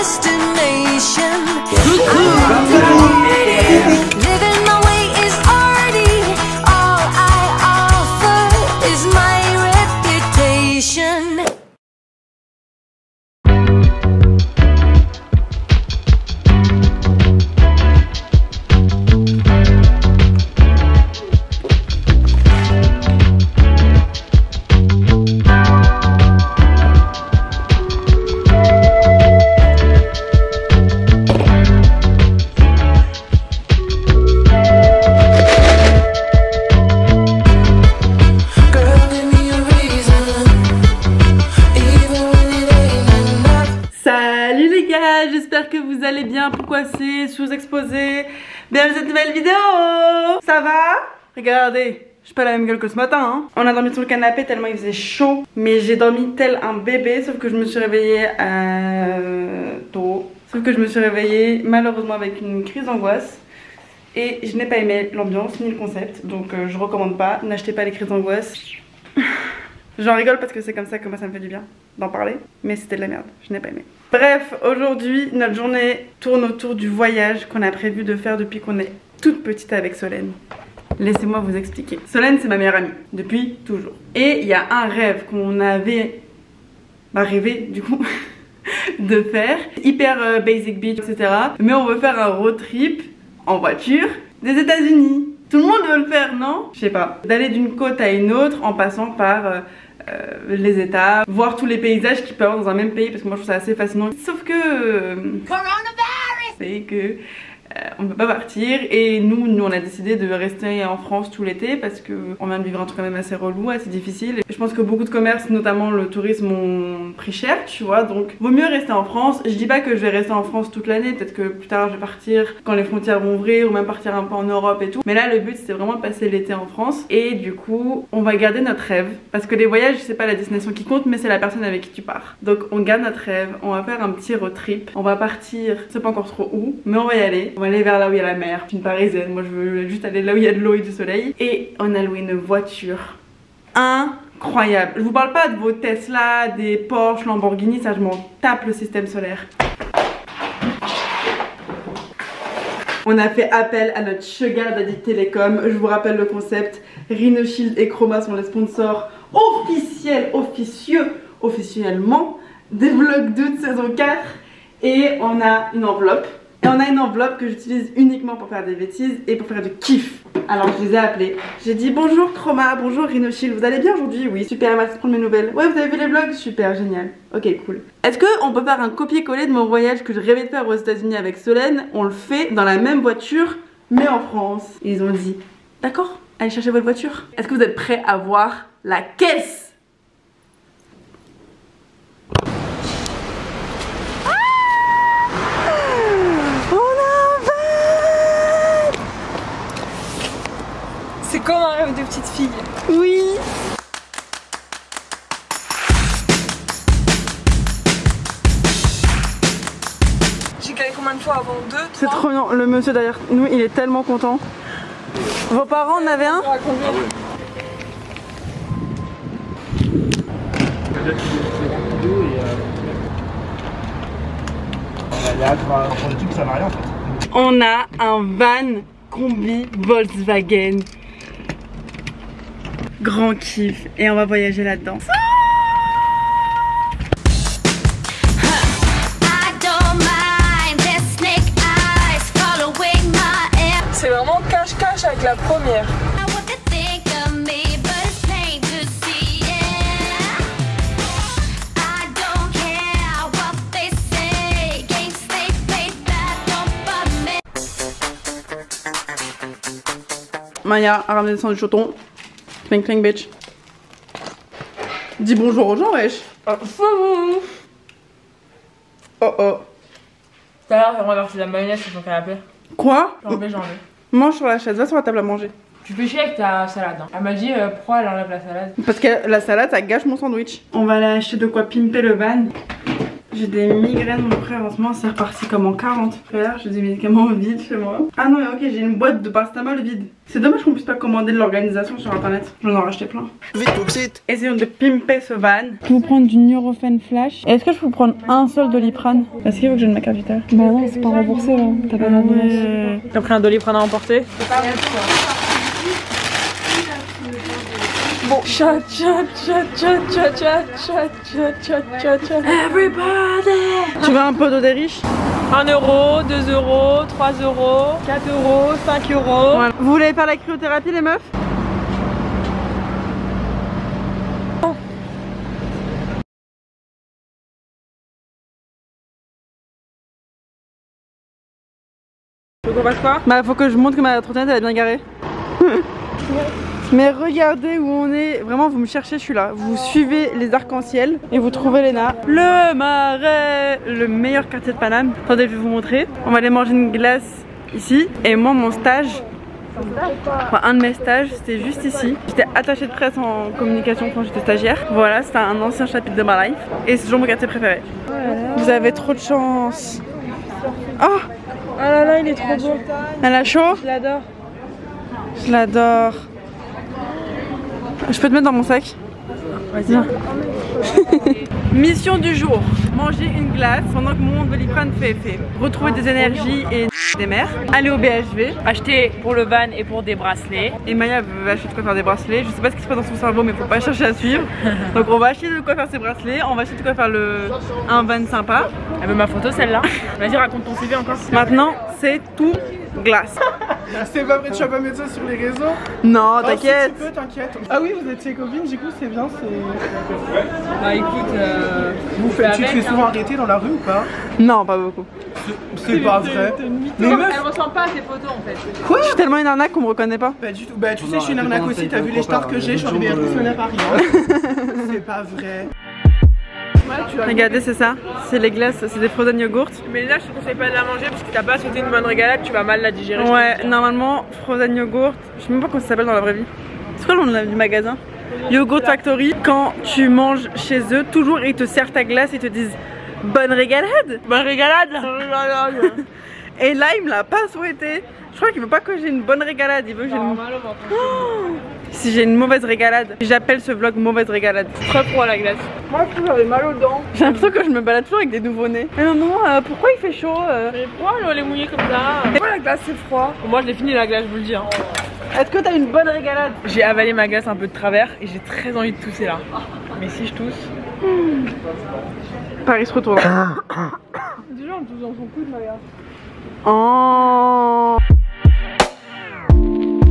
destination. Living my way is already all I offer is my reputation. J'espère que vous allez bien. Pourquoi c'est sous-exposé? Bienvenue dans cette nouvelle vidéo. Ça va? Regardez, je suis pas la même gueule que ce matin hein. On a dormi sur le canapé tellement il faisait chaud. Mais j'ai dormi tel un bébé. Sauf que je me suis réveillée tôt. Sauf que je me suis réveillée malheureusement avec une crise d'angoisse. Et je n'ai pas aimé l'ambiance ni le concept. Donc je recommande pas. N'achetez pas les crises d'angoisse. J'en rigole parce que c'est comme ça que moi ça me fait du bien d'en parler. Mais c'était de la merde, je n'ai pas aimé. Bref, aujourd'hui notre journée tourne autour du voyage qu'on a prévu de faire depuis qu'on est toute petite avec Solène. Laissez-moi vous expliquer. Solène c'est ma meilleure amie, depuis toujours. Et il y a un rêve qu'on avait rêvé du coup de faire. Hyper basic beach etc. Mais on veut faire un road trip en voiture des États-Unis. Tout le monde veut le faire, non? Je sais pas. D'aller d'une côte à une autre en passant par les États, voir tous les paysages qu'il peut y avoir dans un même pays parce que moi je trouve ça assez fascinant. Sauf que c'est que on ne peut pas partir et nous on a décidé de rester en France tout l'été parce que on vient de vivre un truc quand même assez relou, assez difficile. Et je pense que beaucoup de commerces, notamment le tourisme, ont pris cher, tu vois, donc vaut mieux rester en France. Je dis pas que je vais rester en France toute l'année, peut-être que plus tard je vais partir quand les frontières vont ouvrir ou même partir un peu en Europe et tout. Mais là le but c'était vraiment de passer l'été en France et du coup on va garder notre rêve parce que les voyages c'est pas la destination qui compte mais c'est la personne avec qui tu pars. Donc on garde notre rêve, on va faire un petit road trip, on va partir, je sais pas encore trop où, mais on va y aller. On va aller vers là où il y a la mer. Je suis une parisienne, moi je veux juste aller là où il y a de l'eau et du soleil. Et on a loué une voiture incroyable. Je vous parle pas de vos Tesla, des Porsche, Lamborghini, ça je m'en tape le système solaire. On a fait appel à notre sugar daddy Télécom. Je vous rappelle le concept. Rhino Shield et Chroma sont les sponsors officiellement des vlogs d'août saison 4. Et on a une enveloppe. Et on a une enveloppe que j'utilise uniquement pour faire des bêtises et pour faire du kiff. Alors je les ai appelés. J'ai dit bonjour Chroma, bonjour Rhino Shield, vous allez bien aujourd'hui? Oui, super, merci de prendre mes nouvelles. Ouais, vous avez vu les vlogs? Super, génial. Ok, cool. Est-ce qu'on peut faire un copier-coller de mon voyage que je rêvais de faire aux États-Unis avec Solène? On le fait dans la même voiture, mais en France. Ils ont dit d'accord, allez chercher votre voiture. Est-ce que vous êtes prêts à voir la caisse? C'est comme un rêve de petite fille. Oui. J'ai calé combien de fois avant? 2, 3? C'est trop bien, le monsieur derrière nous il est tellement content. Vos parents en avaient un? On a un van combi Volkswagen. Grand kiff et on va voyager là-dedans. C'est vraiment cache-cache avec la première. Maya a ramené du choton. Cling cling bitch. Dis bonjour aux gens wesh. Oh oh. Tout à l'heure j'ai renversé la mayonnaise sur ton canapé. Quoi? J'en ai. Mange sur la chaise, va sur la table à manger. Tu fais chier avec ta salade. Hein. Elle m'a dit pourquoi elle enlève la salade. Parce que la salade ça gâche mon sandwich. On va aller acheter de quoi pimper le van. J'ai des migraines, mon frère, en ce moment c'est reparti comme en 40. Frère, j'ai des médicaments vides chez moi. Ah non mais ok, j'ai une boîte de paracétamol vide. C'est dommage qu'on puisse pas commander de l'organisation sur internet. J'en ai racheté plein. Essayons de pimper ce van. Je vais vous prendre du Nurofen Flash. Est-ce que je peux vous prendre un seul Doliprane? Est-ce qu'il faut que je donne ma carte vitale? Bah non, c'est pas remboursé là. T'as pas d'ordonnance. T'as pris un Doliprane à emporter? Bon, chat, chat, chat, chat, chat, chat, chat, chat, chat, chat, chat. Everybody! Tu veux un pot d'eau des riches? 1 euro, 2 euros, 3 euros, 4 euros, 5 euros. Voilà. Vous voulez faire la cryothérapie les meufs? Donc on passe quoi? Bah faut que je montre que ma trottinette elle est bien garée. Mais regardez où on est, vraiment vous me cherchez, je suis là. Vous suivez les arcs-en-ciel et vous trouvez Léna. Le Marais, le meilleur quartier de Paname. Attendez, je vais vous montrer. On va aller manger une glace ici. Et moi mon stage, enfin, un de mes stages c'était juste ici. J'étais attachée de presse en communication quand j'étais stagiaire. Voilà, c'était un ancien chapitre de ma life. Et c'est toujours mon quartier préféré. Vous avez trop de chance. Oh, Oh là là, il est trop beau. elle a chaud? Je l'adore. Je l'adore. Je peux te mettre dans mon sac? Vas-y. Mission du jour. Manger une glace pendant que mon Doliprane fait effet. Retrouver des énergies et des mers. Aller au BHV. Acheter pour le van et pour des bracelets. Et Maya veut acheter de quoi faire des bracelets. Je sais pas ce qui se passe dans son cerveau mais faut pas chercher à suivre. Donc on va acheter de quoi faire ses bracelets. On va acheter de quoi faire un van sympa. Elle veut ma photo celle-là. Vas-y, raconte ton CV encore. Maintenant c'est tout glace. C'est pas vrai, tu vas pas mettre ça sur les réseaux? Non, Oh, t'inquiète. si tu peux, t'inquiète. Ah oui, vous êtes ses copines, du coup c'est bien, c'est... Bah écoute, Tu te fais souvent arrêter dans la rue ou pas? Non, pas beaucoup. C'est pas vrai. Mais meuf, elle ressemble pas à tes photos en fait. Je suis tellement une arnaque qu'on me reconnaît pas. pas du tout. Bah tu sais, je suis une arnaque aussi, t'as vu les stars que j'ai, je suis arrivée à fonctionner à Paris. Hein. C'est pas vrai. Regardez, c'est ça. C'est les glaces, c'est des frozen yogurt. Mais là, je te conseille pas de la manger parce que t'as pas sauté une bonne régalade, tu vas mal la digérer. Ouais, normalement, frozen yogurt, je sais même pas comment ça s'appelle dans la vraie vie. C'est quoi le nom du magasin? Yogurt Factory. Quand tu manges chez eux, toujours ils te servent ta glace et te disent bonne régalade. Bonne régalade. Et là, il me l'a pas souhaité. Je crois qu'il veut pas que j'ai une bonne régalade, il veut que j'ai une... Si j'ai une mauvaise régalade, j'appelle ce vlog mauvaise régalade. Très froid la glace. Moi je trouve que j'avais mal aux dents. J'ai l'impression que je me balade toujours avec des nouveau-nés. Mais maman, pourquoi il fait chaud Mais pourquoi elle est mouillée comme ça? Pourquoi la glace c'est froid? Moi je l'ai fini la glace, je vous le dis. Hein. Est-ce que t'as une bonne régalade? J'ai avalé ma glace un peu de travers et j'ai très envie de tousser là. Mais si je tousse... Paris se retourne. Déjà on tousse dans son coude ma gare. Oh.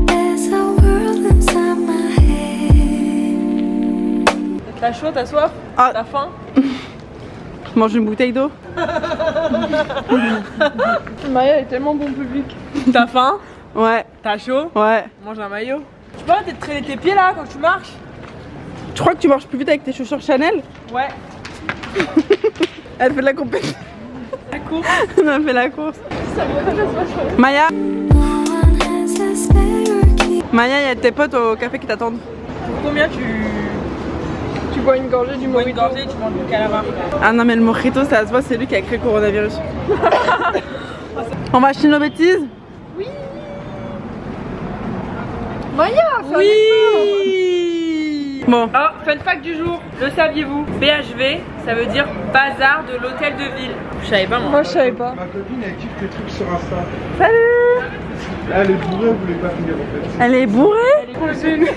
There's a world inside my head. T'as chaud, t'as soif? Ah. T'as faim? Je mange une bouteille d'eau. Maya est tellement bon public. T'as faim? Ouais. T'as chaud? Ouais. Mange un maillot. Tu peux arrêter de traîner tes pieds là quand tu marches? Tu crois que tu marches plus vite avec tes chaussures Chanel? Ouais. Elle fait de la compétition. La course. Elle fait la course. Maya. No one has a spare key. Maya, il y a tes potes au café qui t'attendent. Pour combien tu bois une gorgée du mojito? Une gorgée, tu manges du calamar. Ah non mais le mojito, ça se voit, c'est lui qui a créé le coronavirus. On va acheter nos bêtises? Oui. Maya, oui. Bon. Oh, fun fact du jour, le saviez-vous? BHV, ça veut dire bazar de l'hôtel de ville. Je savais pas moi. Moi je savais pas. Ma copine elle kiffe tes trucs sur Insta. Salut. Elle est bourrée, elle voulait pas finir en fait. Elle est bourrée? Elle est cousine.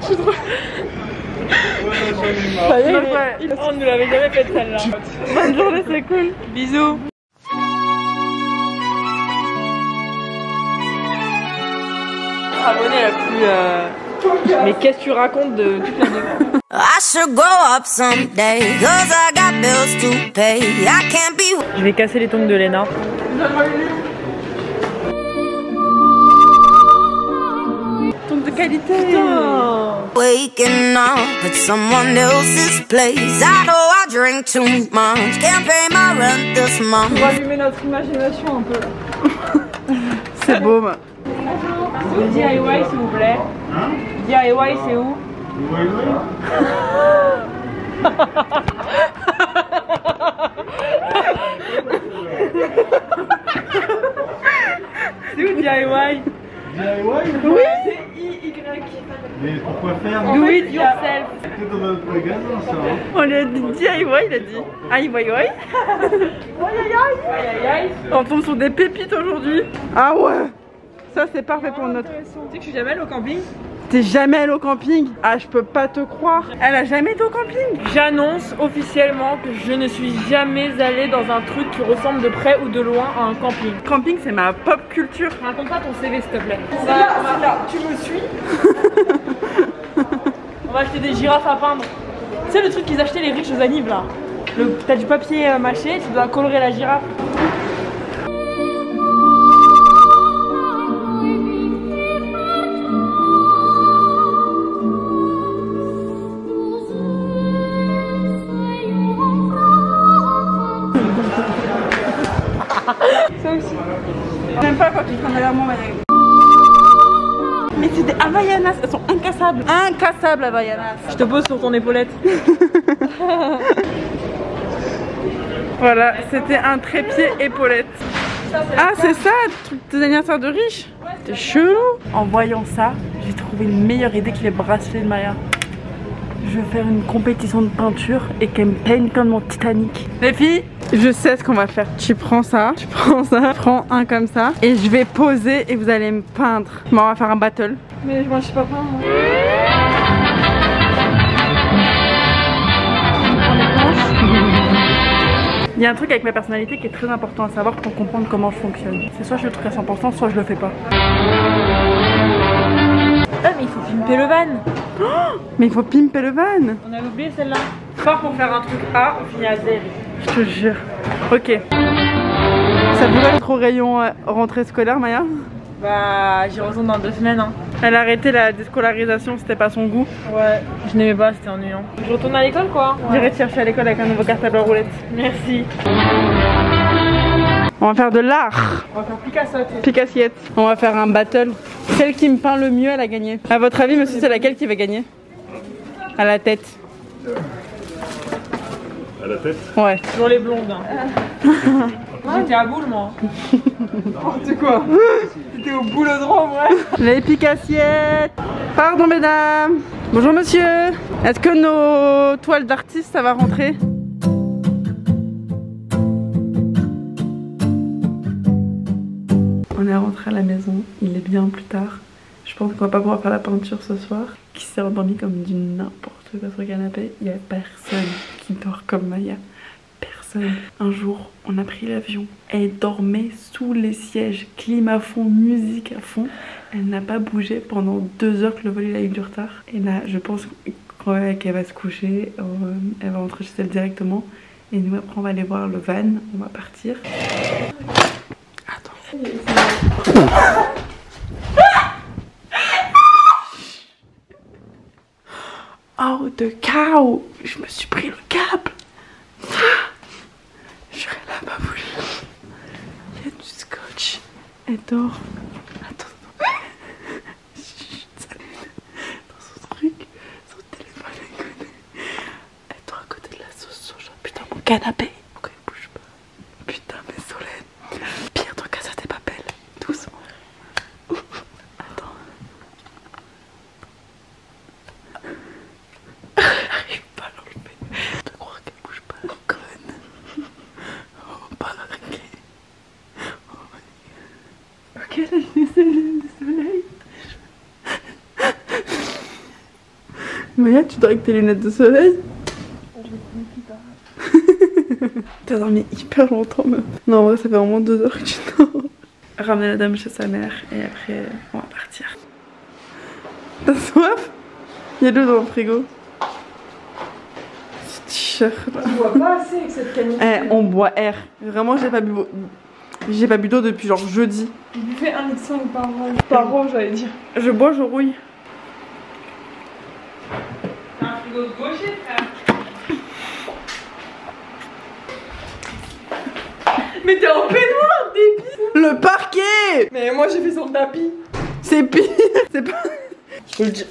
Je suis trop... Ça y est, on ne nous l'avait jamais fait celle-là. Bonne journée, c'est cool. Bisous. Abonnée la plus... Mais qu'est-ce que tu racontes de toute la nuit? I should grow up someday, cause I got bills to pay. I can't be Je vais casser les tongs de Léna. Tongs de qualité. waking up at someone else's place. I know I drink too much, can't pay my rent this month. On va allumer notre imagination un peu là. C'est beau. Le DIY s'il vous plaît. DIY c'est où? C'est où DIY? Oui. DIY. Mais pourquoi faire? Do it yourself. C'est dans notre magasin ça. On lui a dit DIY, il a dit aïe aïe aïe. On tombe sur des pépites aujourd'hui. Ah ouais. Ça c'est parfait pour notre. Tu sais que je suis jamais allée au camping? T'es jamais allée au camping? Ah je peux pas te croire. Elle a jamais été au camping? J'annonce officiellement que je ne suis jamais allée dans un truc qui ressemble de près ou de loin à un camping. Camping c'est ma pop culture. Raconte pas ton CV s'il te plaît. C'est là, tu me suis? On va acheter des girafes à peindre. Tu sais le truc qu'ils achetaient les riches aux annives là. T'as du papier mâché, tu dois colorer la girafe. Ça aussi. J'aime pas quand tu prends derrière moi. Mais c'est des Havaianas, elles sont incassables. Incassables Havaianas. Je te pose sur ton épaulette. Voilà, c'était un trépied épaulette. Ah c'est ça, truc des anniversaires de riches. T'es chelou. En voyant ça, j'ai trouvé une meilleure idée que les bracelets de Maya. Je vais faire une compétition de peinture et qu'elle me peigne comme mon Titanic. Les filles, je sais ce qu'on va faire. Tu prends ça, prends un comme ça et je vais poser et vous allez me peindre. Bon, on va faire un battle. Mais moi je sais pas peindre. Il y a un truc avec ma personnalité qui est très important à savoir pour comprendre comment je fonctionne. C'est soit je le truc à 100%, soit je le fais pas. Ah mais il faut pimper le van. Oh, mais il faut pimper le van. On avait oublié celle-là. Pas pour faire un truc A, on finit à Z. Je te jure. Ok. Ça pourrait être au rayon rentrée scolaire, Maya? Bah j'y retourne dans 2 semaines hein. Elle a arrêté la déscolarisation, c'était pas son goût. Ouais, je n'aimais pas, c'était ennuyant. Je retourne à l'école quoi. J'irai te chercher à l'école avec un nouveau cartable à roulette. Merci. On va faire de l'art. On va faire Picasso. Picassiette. On va faire un battle. Celle qui me peint le mieux, elle a gagné. À votre avis, monsieur, c'est laquelle qui va gagner? À la tête. À la tête? Ouais. Toujours les blondes. Hein. J'étais à boule moi. C'est quoi? C'était au boulodrome, ouais. Les Picassiettes. Pardon mesdames. Bonjour monsieur. Est-ce que nos toiles d'artistes, ça va rentrer? On est rentré à la maison, il est bien plus tard. Je pense qu'on va pas pouvoir faire la peinture ce soir. Qui s'est endormi comme du n'importe quoi sur le canapé. Il y a personne qui dort comme Maya. Personne. Un jour, on a pris l'avion. Elle dormait sous les sièges, clim à fond, musique à fond. Elle n'a pas bougé pendant 2 heures que le vol il a eu du retard. Et là, je pense qu'elle va se coucher, elle va rentrer chez elle directement. Et nous après on va aller voir le van, on va partir. Attends. Oh de cow, je me suis pris le câble. Je serais là, pas bouger. Il y a du scotch. Elle dort. Attends. Dans son truc, son téléphone elle connaît. Elle dort à côté de la sauce soja. Putain mon canapé. Pourquoi il bouge pas? Putain mais Solène. Pire dans Casa de Papel. Doucement. Attends. J'arrive pas à l'enlever. De croire qu'elle bouge pas. Conne. Oh parquet. Oh my god. Ok, là j'ai des soleil. Maya, tu dors avec tes lunettes de soleil? T'as dormi hyper longtemps même. Non en vrai ça fait vraiment 2 heures que tu dors. Ramener la dame chez sa mère et après on va partir. T'as soif? Il y a de l'eau dans le frigo. Ce t-shirt là. On boit pas assez avec cette canette. Eh, on boit air. Vraiment j'ai pas bu d'eau depuis genre jeudi. Il buvait 1,5 litre par mois j'allais dire. Je bois, je rouille. Un frigo de gaucher frère. Mais t'es en peignoir, débile. Le parquet. Mais moi j'ai fait sur le tapis. C'est pire. C'est pas... Je peux le dire.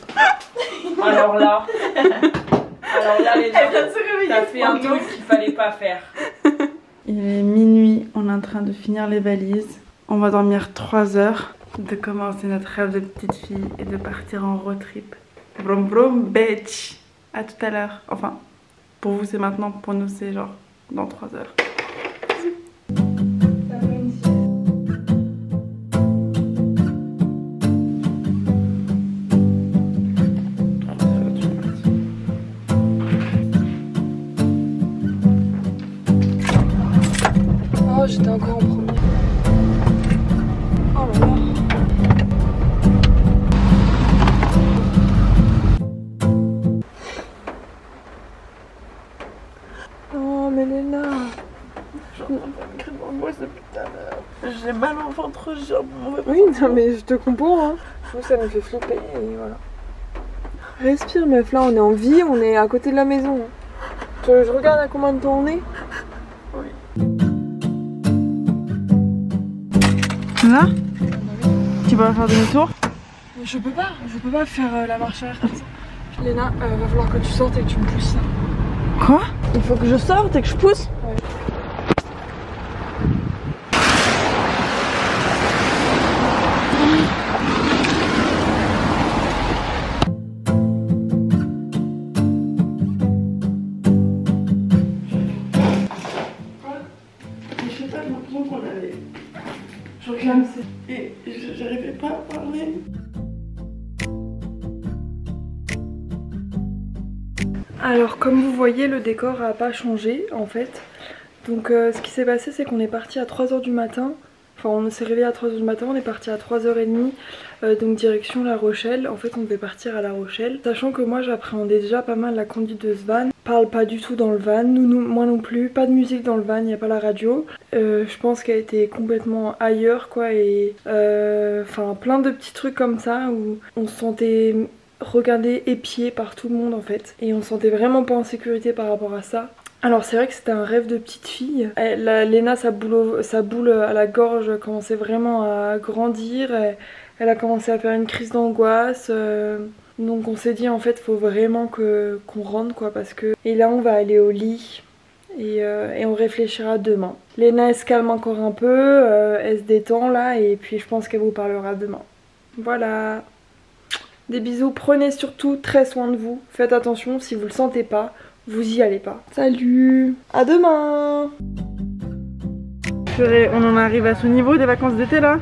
Alors là les Elle vient de se réveiller. t'as fait un truc qu'il fallait pas faire. Il est minuit, on est en train de finir les valises. On va dormir 3 heures, de commencer notre rêve de petite fille et de partir en road trip. Vroom vroom bitch. À tout à l'heure. Enfin, pour vous c'est maintenant, pour nous c'est genre dans 3 heures. Oh, j'étais encore en premier. Oh là là. Oh, mais Léna. J'ai mal au ventre, j'ai un mauvais. Oui, non, mais je te comprends. Hein. Moi, ça me fait flipper et voilà. Respire, meuf. Là, on est en vie, on est à côté de la maison. Je regarde à combien de temps on est. Là, tu vas faire demi-tour? Je peux pas faire la marche arrière comme ça. Léna, va falloir que tu sortes et que tu me pousses. Quoi? Il faut que je sorte et que je pousse? Ouais. Je sais pas, j'ai l'impression qu'on avait. Je réclame et j'arrivais pas à parler. Alors comme vous voyez, le décor a pas changé en fait. Donc ce qui s'est passé, c'est qu'on est parti à 3 h du matin. Enfin on s'est réveillé à 3 h du matin, on est parti à 3 h 30, donc direction La Rochelle. En fait on devait partir à La Rochelle. Sachant que moi j'appréhendais déjà pas mal la conduite de ce van. Parle pas du tout dans le van, moi non plus, pas de musique dans le van, il n'y a pas la radio. Je pense qu'elle était complètement ailleurs quoi et enfin plein de petits trucs comme ça où on se sentait regardé, épié par tout le monde en fait. Et on se sentait vraiment pas en sécurité par rapport à ça. Alors c'est vrai que c'était un rêve de petite fille. Léna, sa boule à la gorge commençait vraiment à grandir. Elle a commencé à faire une crise d'angoisse. Donc on s'est dit en fait faut vraiment qu'on rentre quoi parce que... Et là on va aller au lit. Et on réfléchira demain. Léna elle se calme encore un peu, elle se détend là et puis je pense qu'elle vous parlera demain. Voilà. Des bisous, prenez surtout très soin de vous. Faites attention, si vous le sentez pas, vous y allez pas. Salut, à demain. On en arrive à ce niveau des vacances d'été là.